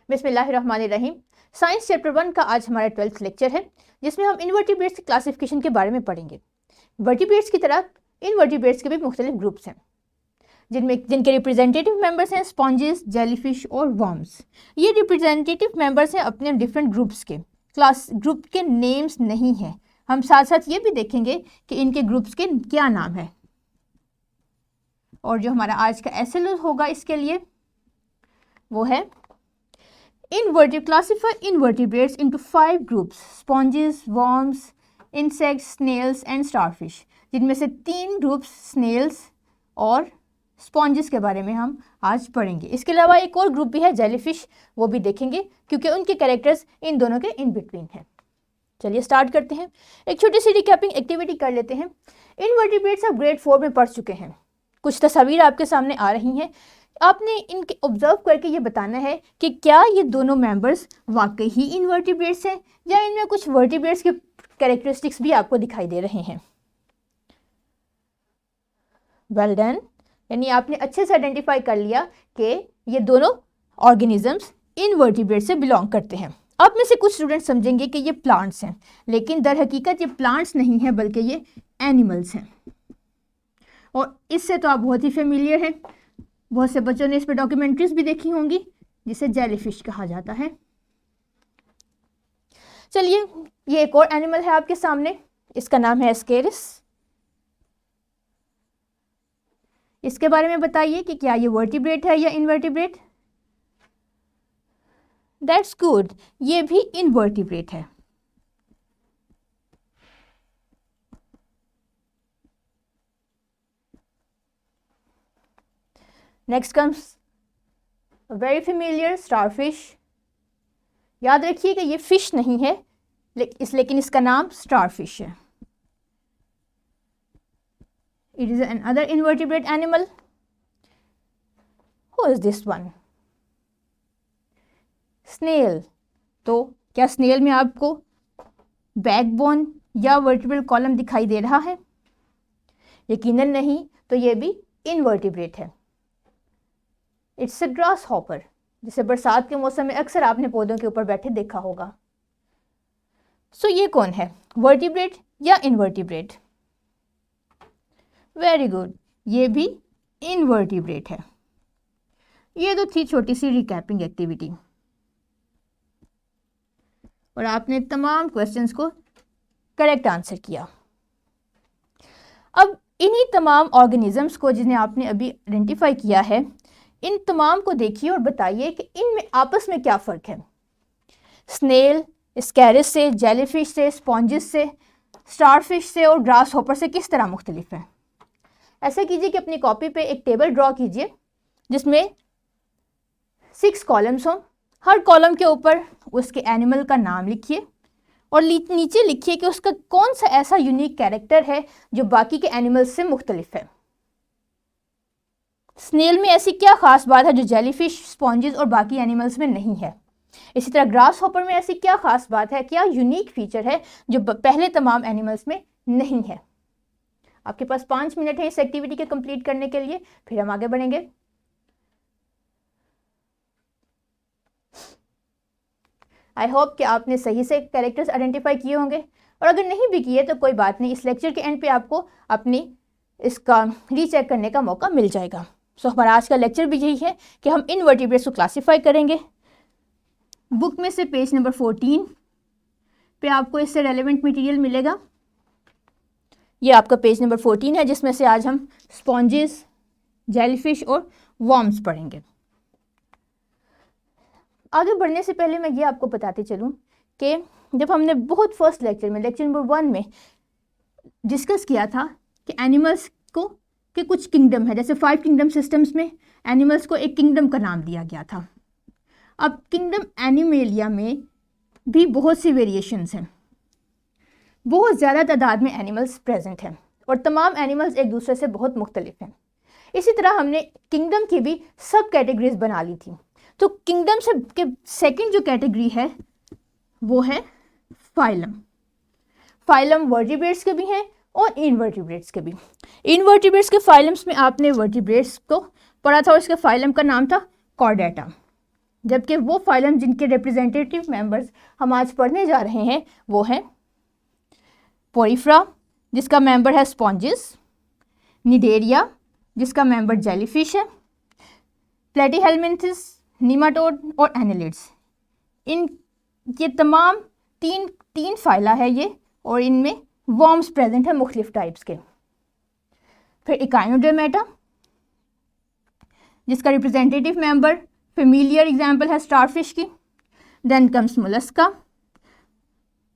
बिस्मिल्लाहिर्रहमानिर्रहीम। Science chapter 1 का आज हमारा 12th लेक्चर है, जिसमें हम इनवर्टिब्रेट्स की क्लासिफिकेशन के बारे में पढ़ेंगे। वर्टिब्रेट्स की तरह इनवर्टिब्रेट्स के भी मुख्तलिफ ग्रुप्स हैं, जिनके रिप्रेजेंटेटिव मेंबर्स हैं स्पॉन्जेस, जेलीफिश और वर्म्स। ये रिप्रेजेंटेटिव मेंबर्स हैं अपने डिफरेंट ग्रुप्स के। क्लास ग्रुप के नेम्स नहीं हैं। हम साथ साथ ये भी देखेंगे कि इनके ग्रुप्स के क्या नाम है। और जो हमारा आज का एसएल होगा इसके लिए वो है classify invertebrates into 5 groups: sponges, worms, insects, snails and starfish, जिनमें से 3 ग्रुप्स स्नेल्स और स्पॉन्जेस के बारे में हम आज पढ़ेंगे। इसके अलावा एक और ग्रुप भी है जेलीफिश, वो भी देखेंगे क्योंकि उनके कैरेक्टर्स इन दोनों के इन बिटवीन हैं। चलिए स्टार्ट करते हैं। एक छोटी सी रिकैपिंग एक्टिविटी कर लेते हैं। इनवर्टिब्रेट्स आप ग्रेड 4 में पढ़ चुके हैं। कुछ तस्वीर आपके सामने आ रही हैं। आपने इनके ऑब्जर्व करके ये बताना है कि क्या ये दोनों मेंबर्स वाकई ही इनवर्टिब्रेट्स हैं या इनमें कुछ वर्टिब्रेट्स के कैरेक्टरिस्टिक्स भी आपको दिखाई दे रहे हैं। वेल डन, यानी आपने अच्छे से आइडेंटिफाई कर लिया कि ये दोनों ऑर्गेनिजम्स इनवर्टिब्रेट से बिलोंग करते हैं। अब में से कुछ स्टूडेंट समझेंगे कि ये प्लांट्स हैं, लेकिन दर हकीकत ये प्लांट्स नहीं है बल्कि ये एनिमल्स हैं। और इससे तो आप बहुत ही फेमिलियर हैं। बहुत से बच्चों ने इस पर डॉक्यूमेंट्रीज भी देखी होंगी, जिसे जेलीफिश कहा जाता है। चलिए, ये एक और एनिमल है आपके सामने, इसका नाम है एस्केरिस। इसके बारे में बताइए कि क्या ये वर्टिब्रेट है या इनवर्टिब्रेट। दैट्स गुड, ये भी इनवर्टिब्रेट है। Next comes very familiar starfish. याद रखिए कि ये फिश नहीं है, लेकिन इसका नाम स्टारफिश है। It is another invertebrate animal. Who is this one? Snail. तो क्या स्नेल में आपको बैकबोन या वर्टिब्रल कॉलम दिखाई दे रहा है? यकीनन नहीं, तो ये भी इनवर्टिब्रेट है। इट्स अ ग्रास हॉपर, जिसे बरसात के मौसम में अक्सर आपने पौधों के ऊपर बैठे देखा होगा। सो ये कौन है, वर्टिब्रेट या इनवर्टिब्रेट? वेरी गुड, ये भी इनवर्टिब्रेट है। ये तो थी छोटी सी रिकैपिंग एक्टिविटी, और आपने तमाम क्वेश्चंस को करेक्ट आंसर किया। अब इन्हीं तमाम ऑर्गेनिजम्स को जिन्हें आपने अभी आइडेंटिफाई किया है, इन तमाम को देखिए और बताइए कि इनमें आपस में क्या फ़र्क है। स्नेल एस्केरिस से, जेलीफिश से, स्पॉन्जेस से, स्टारफिश से और ग्रास हॉपर से किस तरह मुख्तलिफ है। ऐसा कीजिए कि अपनी कॉपी पे एक टेबल ड्रॉ कीजिए जिसमें 6 कॉलम्स हों। हर कॉलम के ऊपर उसके एनिमल का नाम लिखिए और नीचे लिखिए कि उसका कौन सा ऐसा यूनिक कैरेक्टर है जो बाकी के एनिमल्स से मुख्तलिफ है। स्नेल में ऐसी क्या खास बात है जो जेलीफिश, स्पॉन्जेस और बाकी एनिमल्स में नहीं है। इसी तरह ग्रास हॉपर में ऐसी क्या खास बात है, क्या यूनिक फीचर है जो पहले तमाम एनिमल्स में नहीं है। आपके पास 5 मिनट है इस एक्टिविटी के कंप्लीट करने के लिए, फिर हम आगे बढ़ेंगे। आई होप कि आपने सही से कैरेक्टर्स आइडेंटिफाई किए होंगे, और अगर नहीं भी किए तो कोई बात नहीं, इस लेक्चर के एंड पे आपको अपनी इसका रीचेक करने का मौका मिल जाएगा। सो हमारा आज का लेक्चर भी यही है कि हम इनवर्टिब्रेट्स को क्लासीफाई करेंगे। बुक में से पेज नंबर 14 पे आपको इससे रेलेवेंट मटेरियल मिलेगा। ये आपका पेज नंबर 14 है, जिसमें से आज हम स्पॉन्जेस, जेलीफिश और वर्म्स पढ़ेंगे। आगे बढ़ने से पहले मैं ये आपको बताते चलूँ कि जब हमने बहुत फर्स्ट लेक्चर में, लेक्चर नंबर 1 में डिस्कस किया था कि एनिमल्स को के कुछ किंगडम है, जैसे 5 किंगडम सिस्टम्स में एनिमल्स को एक किंगडम का नाम दिया गया था। अब किंगडम एनिमेलिया में भी बहुत सी वेरिएशंस हैं। बहुत ज़्यादा तादाद में एनिमल्स प्रेजेंट हैं और तमाम एनिमल्स एक दूसरे से बहुत मुख्तलिफ हैं। इसी तरह हमने किंगडम की भी सब कैटेगरीज बना ली थी। तो किंगडम से के सेकेंड जो कैटेगरी है वो है फाइलम। फाइलम वर्टिब्रेट्स के भी हैं और इनवर्टिब्रेट्स के भी। इनवर्टिब्रेट्स के फाइलम्स में आपने वर्टिब्रेट्स को पढ़ा था और इसके फाइलम का नाम था कॉर्डेटा। जबकि वो फाइलम जिनके रिप्रेजेंटेटिव मेंबर्स हम आज पढ़ने जा रहे हैं वो हैं पोरिफ्रा, जिसका मेंबर है स्पॉन्जिस, निडेरिया, जिसका मेंबर जेलीफिश है, प्लेटीहेलमिन्थिस, नीमाटोड और एनालिड्स। इन ये तमाम तीन फाइला है ये, और इनमें वर्म्स प्रेजेंट है मुख्तलिफ टाइप्स के। फिर इकाइनोडर्मेटा, जिसका रिप्रेजेंटेटिव मेंबर फेमिलियर एग्जाम्पल है स्टारफिश की। देन कम्स मोलस्का,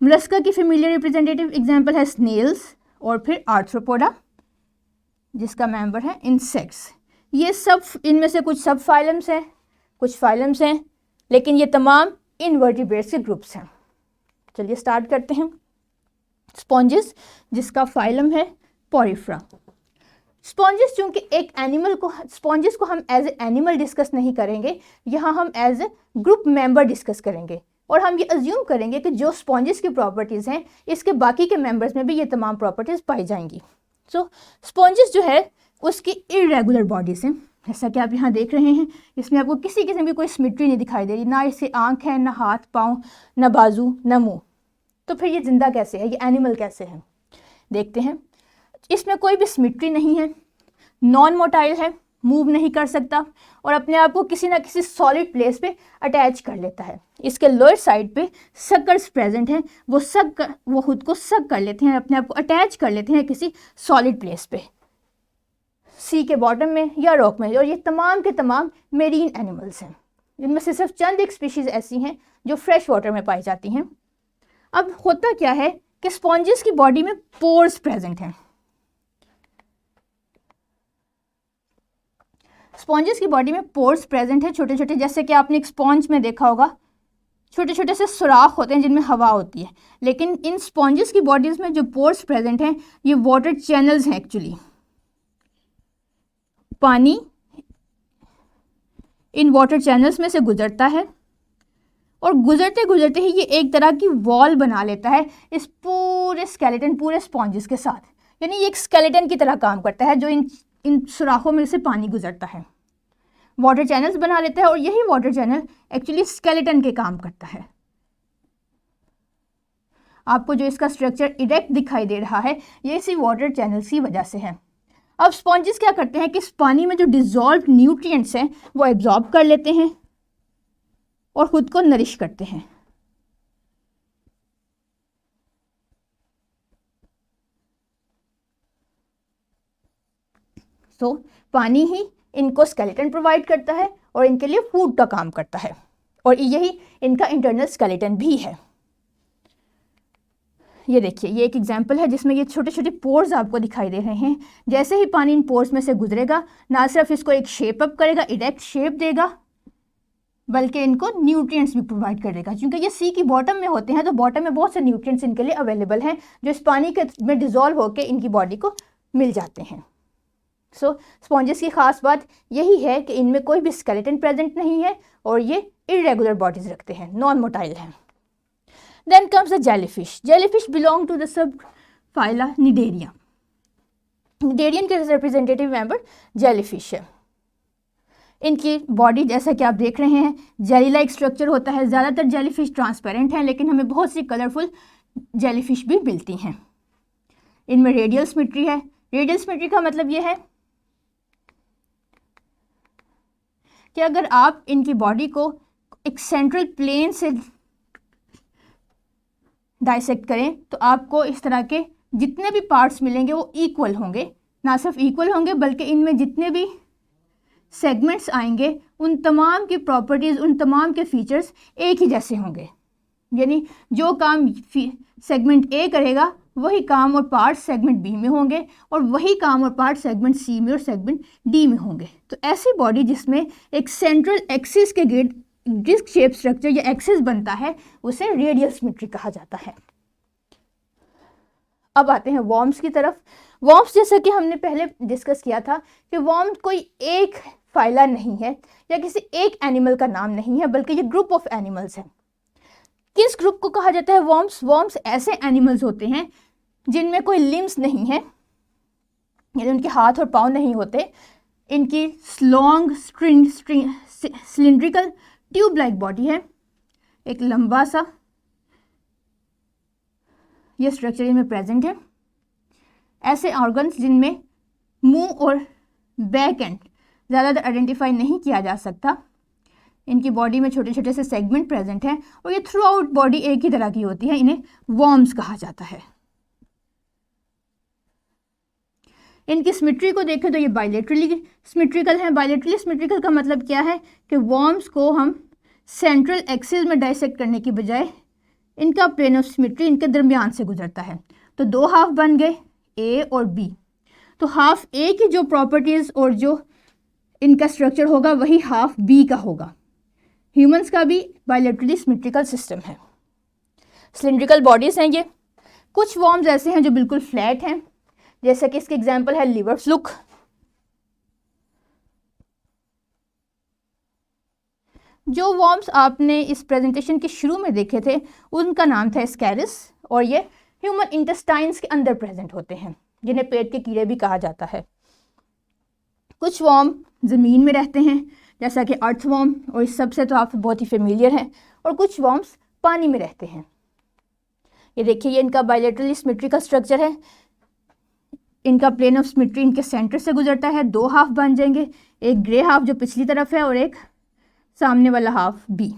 मोलस्का की फेमिलियर रिप्रेजेंटेटिव एग्जाम्पल है स्नेल्स। और फिर आर्थ्रोपोडा, जिसका मेंबर है इंसेक्ट्स। ये सब इनमें से कुछ सब फाइलम्स हैं, कुछ फाइलम्स हैं, लेकिन ये तमाम इनवर्टिब्रेट्स के ग्रुप्स हैं। चलिए स्टार्ट करते हैं। स्पॉन्जिस, जिसका फाइलम है पोरिफ्रा। स्पॉन्जिस चूंकि एक एनिमल को, स्पॉन्जिस को हम एज ए एनिमल डिस्कस नहीं करेंगे, यहाँ हम as a group member discuss करेंगे, और हम ये अज्यूम करेंगे कि जो स्पॉन्जिस की प्रॉपर्टीज़ हैं इसके बाकी के मेंबर्स में भी ये तमाम प्रॉपर्टीज़ पाई जाएंगी। सो स्पॉन्जिस जो है उसकी इरेगुलर बॉडीज़ हैं, जैसा कि आप यहाँ देख रहे हैं। इसमें आपको किसी किस्म की कोई सिमेट्री नहीं दिखाई दे रही, ना इसे आँख है, ना हाथ पाँव, ना बाजू, ना मुँह। तो फिर ये जिंदा कैसे है, ये एनिमल कैसे है, देखते हैं। इसमें कोई भी सिमेट्री नहीं है, नॉन मोटाइल है, मूव नहीं कर सकता, और अपने आप को किसी ना किसी सॉलिड प्लेस पे अटैच कर लेता है। इसके लोअर साइड पे सक्कर्स प्रेजेंट हैं, वो खुद को सक कर लेते हैं, अपने आप को अटैच कर लेते हैं किसी सॉलिड प्लेस पे, सी के बॉटम में या रॉक में। और ये तमाम के तमाम मेरीन एनिमल्स हैं, इनमें से सिर्फ चंद एक स्पीशीज़ ऐसी हैं जो फ्रेश वाटर में पाई जाती हैं। अब होता क्या है कि स्पॉन्जिस की बॉडी में पोर्स प्रेजेंट हैं। स्पॉन्जिस की बॉडी में पोर्स प्रेजेंट है, छोटे छोटे, जैसे कि आपने एक स्पॉन्ज में देखा होगा, छोटे छोटे से सुराख होते हैं जिनमें हवा होती है। लेकिन इन स्पॉन्जिस की बॉडीज़ में जो पोर्स प्रेजेंट हैं ये वाटर चैनल्स हैं। एक्चुअली पानी इन वाटर चैनल्स में से गुजरता है, और गुजरते गुजरते ही ये एक तरह की वॉल बना लेता है इस पूरे स्केलेटन, पूरे स्पॉन्जिस के साथ। यानी ये एक स्केलेटन की तरह काम करता है जो इन सुराखों में से पानी गुजरता है, वाटर चैनल्स बना लेता है, और यही वाटर चैनल एक्चुअली स्केलेटन के काम करता है। आपको जो इसका स्ट्रक्चर इरेक्ट दिखाई दे रहा है ये इसी वाटर चैनल्स की वजह से है। अब स्पॉन्जिस क्या करते हैं कि इस पानी में जो डिजॉल्व न्यूट्रिएंट्स हैं वो एब्जॉर्ब कर लेते हैं और ख़ुद को नरिश करते हैं। सो पानी ही इनको स्केलेटन प्रोवाइड करता है और इनके लिए फूड का काम करता है, और यही इनका इंटरनल स्केलेटन भी है। ये देखिए, ये एक एग्जांपल है जिसमें ये छोटे छोटे पोर्स आपको दिखाई दे रहे हैं। जैसे ही पानी इन पोर्स में से गुजरेगा, ना सिर्फ इसको एक शेप अप करेगा, इरेक्ट शेप देगा, बल्कि इनको न्यूट्रिएंट्स भी प्रोवाइड करेगा। क्योंकि ये सी की बॉटम में होते हैं तो बॉटम में बहुत से न्यूट्रिएंट्स इनके लिए अवेलेबल हैं जो इस पानी के में डिज़ोल्व होकर इनकी बॉडी को मिल जाते हैं। सो स्पॉन्जिस की ख़ास बात यही है कि इनमें कोई भी स्केलेटन प्रेजेंट नहीं है और ये इरेगुलर बॉडीज़ रखते हैं, नॉन मोटाइल हैं। Then comes the jellyfish. Jellyfish belong to the sub phyla Cnidaria. Cnidarian के रिप्रेजेंटेटिव मेंबर जेलीफिश है। इनकी बॉडी जैसा कि आप देख रहे हैं जेली लाइक स्ट्रक्चर होता है। ज़्यादातर जेलीफिश ट्रांसपेरेंट हैं, लेकिन हमें बहुत सी कलरफुल जेलीफिश भी मिलती हैं। इनमें रेडियल सिमेट्री है। रेडियल सिमेट्री का मतलब ये है कि अगर आप इनकी बॉडी को एक सेंट्रल प्लेन से डाइसेक्ट करें तो आपको इस तरह के जितने भी पार्ट्स मिलेंगे वो इक्वल होंगे। ना सिर्फ इक्वल होंगे बल्कि इनमें जितने भी सेगमेंट्स आएंगे उन तमाम की प्रॉपर्टीज़, उन तमाम के फीचर्स एक ही जैसे होंगे। यानी जो काम सेगमेंट ए करेगा वही काम और पार्ट सेगमेंट बी में होंगे, और वही काम और पार्ट सेगमेंट सी में और सेगमेंट डी में होंगे। तो ऐसी बॉडी जिसमें एक सेंट्रल एक्सिस के गिर्द डिस्क शेप स्ट्रक्चर या एक्सिस बनता है उसे रेडियल सिमेट्री कहा जाता है। अब आते हैं वॉर्म्स की तरफ। वॉर्म्स जैसा कि हमने पहले डिस्कस किया था कि वॉर्म कोई एक फाइला नहीं है या किसी एक एनिमल का नाम नहीं है, बल्कि ये ग्रुप ऑफ एनिमल्स हैं। किस ग्रुप को कहा जाता है वॉर्म्स? वॉर्म्स ऐसे एनिमल्स होते हैं जिनमें कोई लिम्स नहीं है, यानी उनके हाथ और पाँव नहीं होते। इनकी long cylindrical tube like body है, एक लंबा सा ये स्ट्रक्चर इनमें प्रेजेंट है। ऐसे ऑर्गन्स जिनमें मुंह और बैक एंड ज़्यादातर आइडेंटिफाई नहीं किया जा सकता, इनकी बॉडी में छोटे छोटे से सेगमेंट प्रेजेंट हैं और ये थ्रू आउट बॉडी एक ही तरह की होती है, इन्हें वॉर्म्स कहा जाता है। इनकी सिमेट्री को देखें तो ये बायलेटरली सिमेट्रिकल है। बायलेटरली सिमेट्रिकल का मतलब क्या है कि वॉर्म्स को हम सेंट्रल एक्सिस में डाइसेक्ट करने की बजाय इनका प्लेन ऑफ सिमेट्री इनके दरमियान से गुजरता है। तो दो हाफ बन गए, ए और बी। तो हाफ ए की जो प्रॉपर्टीज़ और जो इनका स्ट्रक्चर होगा वही हाफ बी का होगा। ह्यूमंस का भी बायलेटरली सिमेट्रिकल सिस्टम है। सिलिंड्रिकल बॉडीज़ हैं ये। कुछ वॉर्म्स ऐसे हैं जो बिल्कुल फ्लैट हैं, जैसे कि इसके एग्जांपल है लिवर फ्लुक। जो वॉर्म्स आपने इस प्रेजेंटेशन के शुरू में देखे थे उनका नाम था स्कैरिस, और ये ह्यूमन इंटेस्टाइन्स के अंदर प्रेजेंट होते हैं, जिन्हें पेट के कीड़े भी कहा जाता है। कुछ वॉर्म ज़मीन में रहते हैं, जैसा कि अर्थवॉर्म, और इस सबसे तो आप बहुत ही फेमिलियर हैं। और कुछ वॉर्म्स पानी में रहते हैं। ये देखिए, ये इनका बायलेटरली सिमेट्रिकल स्ट्रक्चर है। इनका प्लेन ऑफ सिमेट्री इनके सेंटर से गुजरता है। दो हाफ बन जाएंगे, एक ग्रे हाफ जो पिछली तरफ है और एक सामने वाला हाफ बी,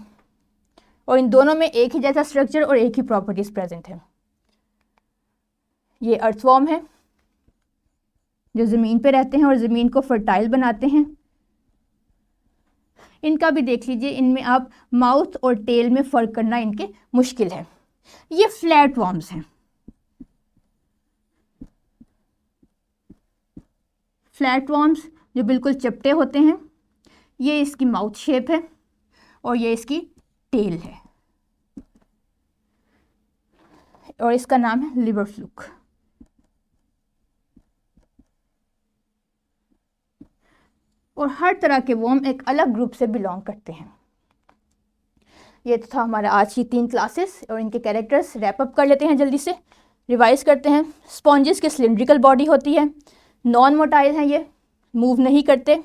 और इन दोनों में एक ही जैसा स्ट्रक्चर और एक ही प्रॉपर्टीज प्रेजेंट है। ये अर्थवॉर्म है जो ज़मीन पे रहते हैं और ज़मीन को फर्टाइल बनाते हैं। इनका भी देख लीजिए, इनमें आप माउथ और टेल में फ़र्क करना इनके मुश्किल है। ये फ्लैट वॉर्म्स हैं। फ्लैट वॉर्म्स जो बिल्कुल चपटे होते हैं। ये इसकी माउथ शेप है और ये इसकी टेल है, और इसका नाम है लिवर फ्लूक। और हर तरह के वॉर्म एक अलग ग्रुप से बिलोंग करते हैं। ये तो था हमारा आज की 3 क्लासेस, और इनके कैरेक्टर्स रैप अप कर लेते हैं, जल्दी से रिवाइज करते हैं। स्पॉन्जेस की सिलिंड्रिकल बॉडी होती है, नॉन मोटाइल हैं, ये मूव नहीं करते,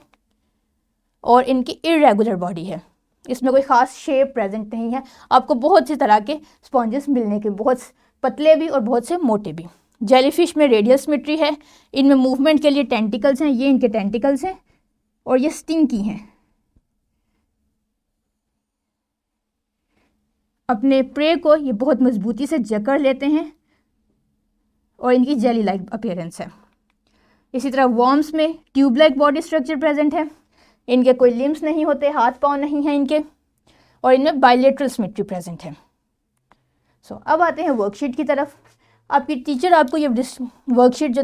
और इनकी इरेगुलर बॉडी है, इसमें कोई ख़ास शेप प्रेजेंट नहीं है। आपको बहुत सी तरह के स्पॉन्जेस मिलने के, बहुत पतले भी और बहुत से मोटे भी। जेलीफिश में रेडियल सिमेट्री है, इनमें मूवमेंट के लिए टेंटिकल्स हैं, ये इनके टेंटिकल्स हैं, और ये स्टिंकी हैं। अपने प्रे को ये बहुत मजबूती से जकड़ लेते हैं, और इनकी जेली लाइक अपीयरेंस है। इसी तरह वॉर्म्स में tube like body structure present है, इनके कोई लिम्स नहीं होते, हाथ पाँव नहीं हैं इनके, और इनमें बायलेटरल सिमेट्री प्रेजेंट है। अब आते हैं वर्कशीट की तरफ। आपकी टीचर आपको ये वर्कशीट जो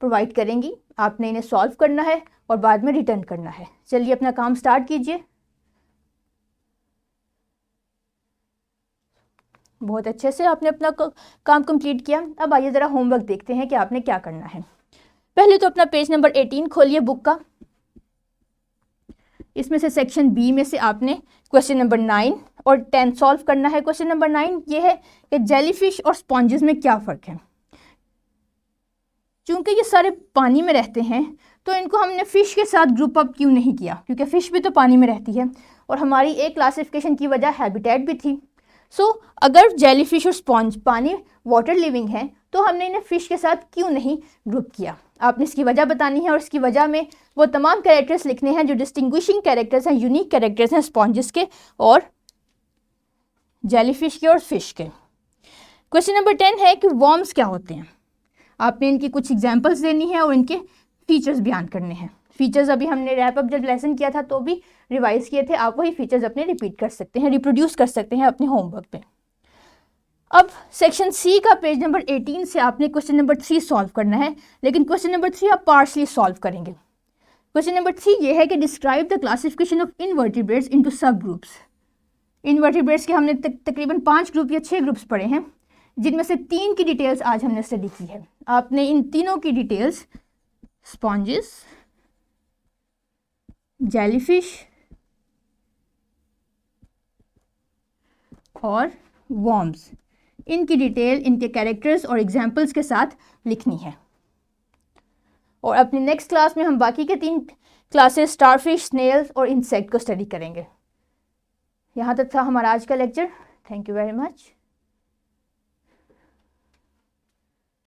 प्रोवाइड करेंगी, आपने इन्हें सॉल्व करना है और बाद में रिटर्न करना है। चलिए अपना काम स्टार्ट कीजिए। बहुत अच्छे से आपने अपना काम कंप्लीट किया। अब आइए ज़रा होमवर्क देखते हैं कि आपने क्या करना है। पहले तो अपना पेज नंबर 18 खोलिए बुक का। इसमें से सेक्शन बी में से आपने क्वेश्चन नंबर 9 और 10 सॉल्व करना है। क्वेश्चन नंबर 9 ये है कि जेलीफिश और स्पॉन्जेस में क्या फ़र्क है। चूँकि ये सारे पानी में रहते हैं तो इनको हमने फ़िश के साथ ग्रुप अप क्यों नहीं किया, क्योंकि फ़िश भी तो पानी में रहती है, और हमारी एक क्लासिफिकेशन की वजह हैबिटेट भी थी। अगर जेलीफिश और स्पॉन्ज पानी वाटर लिविंग है तो हमने इन्हें फ़िश के साथ क्यों नहीं ग्रुप किया। आपने इसकी वजह बतानी है, और इसकी वजह में वो तमाम कैरेक्टर्स लिखने हैं जो डिस्टिंग्विशिंग कैरेक्टर्स हैं, यूनिक कैरेक्टर्स हैं स्पॉन्जेस के और जेलीफिश के और फिश के। क्वेश्चन नंबर 10 है कि वॉर्म्स क्या होते हैं। आपने इनकी कुछ एग्जांपल्स देनी है और इनके फीचर्स बयान करने हैं। फीचर्स अभी हमने रैप अप जब लेसन किया था तो भी रिवाइज किए थे, आप वही फीचर्स अपने रिपीट कर सकते हैं, रिप्रोड्यूस कर सकते हैं अपने होमवर्क पे। अब सेक्शन सी का पेज नंबर 18 से आपने क्वेश्चन नंबर 3 सॉल्व करना है, लेकिन क्वेश्चन नंबर 3 आप पार्शली सॉल्व करेंगे। क्वेश्चन नंबर 3 ये है कि describe the classification of invertebrates into सब ग्रुप्स। इनवर्टिब्रेट्स के हमने तकरीबन 5 ग्रुप या 6 ग्रुप्स पढ़े हैं, जिनमें से 3 की डिटेल्स आज हमने स्टडी की है। आपने इन तीनों की डिटेल्स स्पॉन्जेस, जेलीफिश और वॉर्म्स, इनकी डिटेल, इनके कैरेक्टर्स और एग्जाम्पल्स के साथ लिखनी है। और अपनी नेक्स्ट क्लास में हम बाकी के 3 क्लासेस स्टारफिश, स्नेल्स और इंसेक्ट को स्टडी करेंगे। यहाँ तक था हमारा आज का lecture. Thank you very much.